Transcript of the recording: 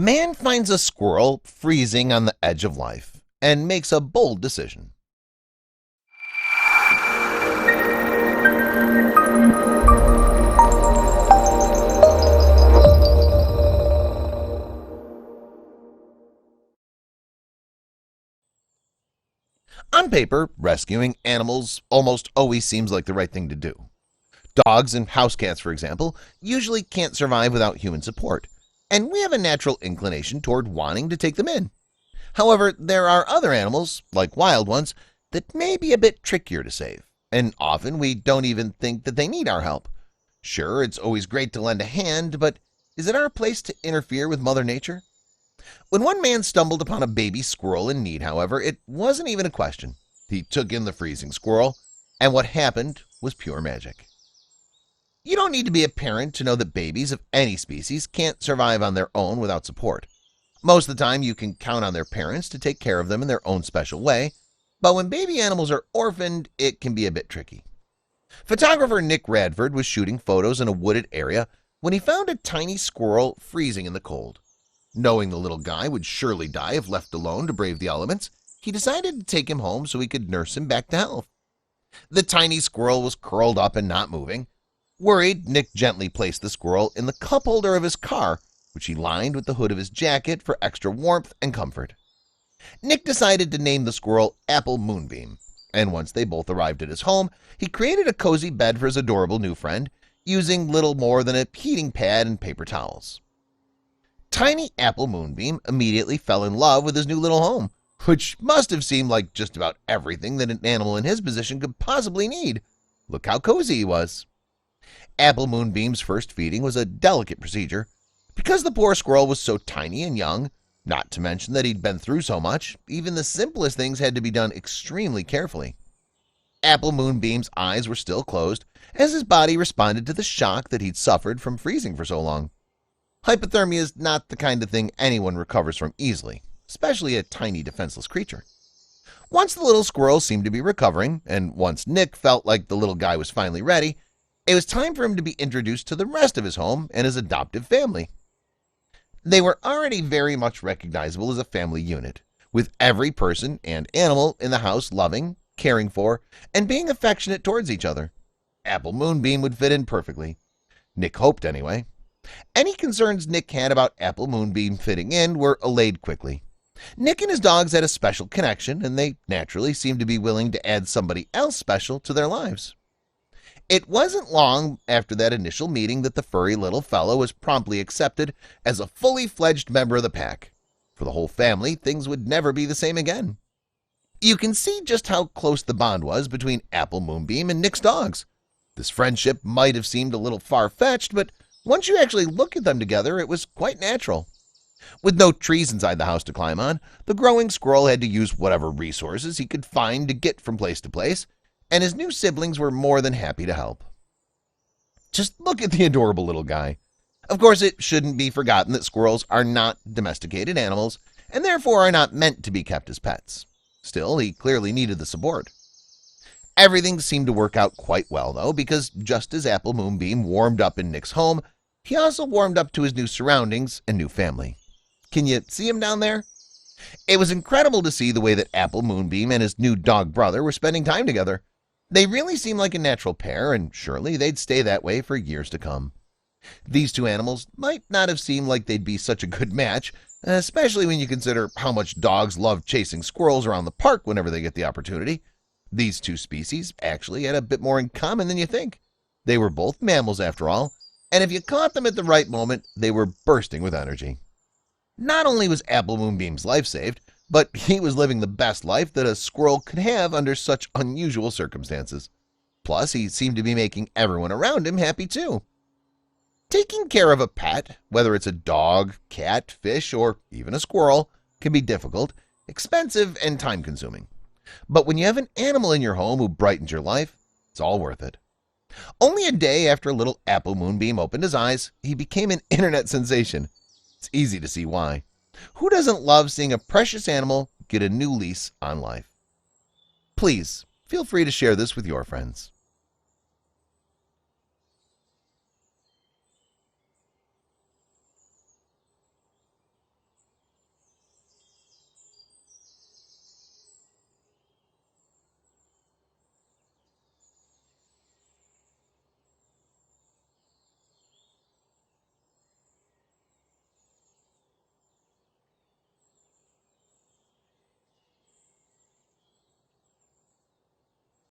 Man finds a squirrel freezing on the edge of life and makes a bold decision. On paper, rescuing animals almost always seems like the right thing to do. Dogs and house cats, for example, usually can't survive without human support, and we have a natural inclination toward wanting to take them in. However, there are other animals, like wild ones, that may be a bit trickier to save, and often we don't even think that they need our help. Sure, it's always great to lend a hand, but is it our place to interfere with Mother Nature? When one man stumbled upon a baby squirrel in need, however, it wasn't even a question. He took in the freezing squirrel, and what happened was pure magic. You don't need to be a parent to know that babies of any species can't survive on their own without support. Most of the time, you can count on their parents to take care of them in their own special way, but when baby animals are orphaned, it can be a bit tricky. Photographer Nick Radford was shooting photos in a wooded area when he found a tiny squirrel freezing in the cold. Knowing the little guy would surely die if left alone to brave the elements, he decided to take him home so he could nurse him back to health. The tiny squirrel was curled up and not moving. Worried, Nick gently placed the squirrel in the cup holder of his car, which he lined with the hood of his jacket for extra warmth and comfort. Nick decided to name the squirrel Apple Moonbeam, and once they both arrived at his home, he created a cozy bed for his adorable new friend, using little more than a heating pad and paper towels. Tiny Apple Moonbeam immediately fell in love with his new little home, which must have seemed like just about everything that an animal in his position could possibly need. Look how cozy he was. Apple Moonbeam's first feeding was a delicate procedure. Because the poor squirrel was so tiny and young, not to mention that he'd been through so much, even the simplest things had to be done extremely carefully. Apple Moonbeam's eyes were still closed as his body responded to the shock that he'd suffered from freezing for so long. Hypothermia is not the kind of thing anyone recovers from easily, especially a tiny defenseless creature. Once the little squirrel seemed to be recovering, and once Nick felt like the little guy was finally ready, it was time for him to be introduced to the rest of his home and his adoptive family. They were already very much recognizable as a family unit, with every person and animal in the house loving, caring for, and being affectionate towards each other. Apple Moonbeam would fit in perfectly. Nick hoped anyway. Any concerns Nick had about Apple Moonbeam fitting in were allayed quickly. Nick and his dogs had a special connection, and they naturally seemed to be willing to add somebody else special to their lives. It wasn't long after that initial meeting that the furry little fellow was promptly accepted as a fully fledged member of the pack. For the whole family, things would never be the same again. You can see just how close the bond was between Apple Moonbeam and Nick's dogs. This friendship might have seemed a little far-fetched, but once you actually look at them together, it was quite natural. With no trees inside the house to climb on, the growing squirrel had to use whatever resources he could find to get from place to place, and his new siblings were more than happy to help. Just look at the adorable little guy. Of course, it shouldn't be forgotten that squirrels are not domesticated animals, and therefore are not meant to be kept as pets. Still, he clearly needed the support. Everything seemed to work out quite well, though, because just as Apple Moonbeam warmed up in Nick's home, he also warmed up to his new surroundings and new family. Can you see him down there? It was incredible to see the way that Apple Moonbeam and his new dog brother were spending time together. They really seemed like a natural pair, and surely they'd stay that way for years to come. These two animals might not have seemed like they'd be such a good match, especially when you consider how much dogs love chasing squirrels around the park whenever they get the opportunity. These two species actually had a bit more in common than you think. They were both mammals after all, and if you caught them at the right moment, they were bursting with energy. Not only was Apple Moonbeam's life saved, but he was living the best life that a squirrel could have under such unusual circumstances. Plus, he seemed to be making everyone around him happy too. Taking care of a pet, whether it's a dog, cat, fish, or even a squirrel, can be difficult, expensive, and time-consuming. But when you have an animal in your home who brightens your life, it's all worth it. Only a day after little Apple Moonbeam opened his eyes, he became an internet sensation. It's easy to see why. Who doesn't love seeing a precious animal get a new lease on life? Please, feel free to share this with your friends.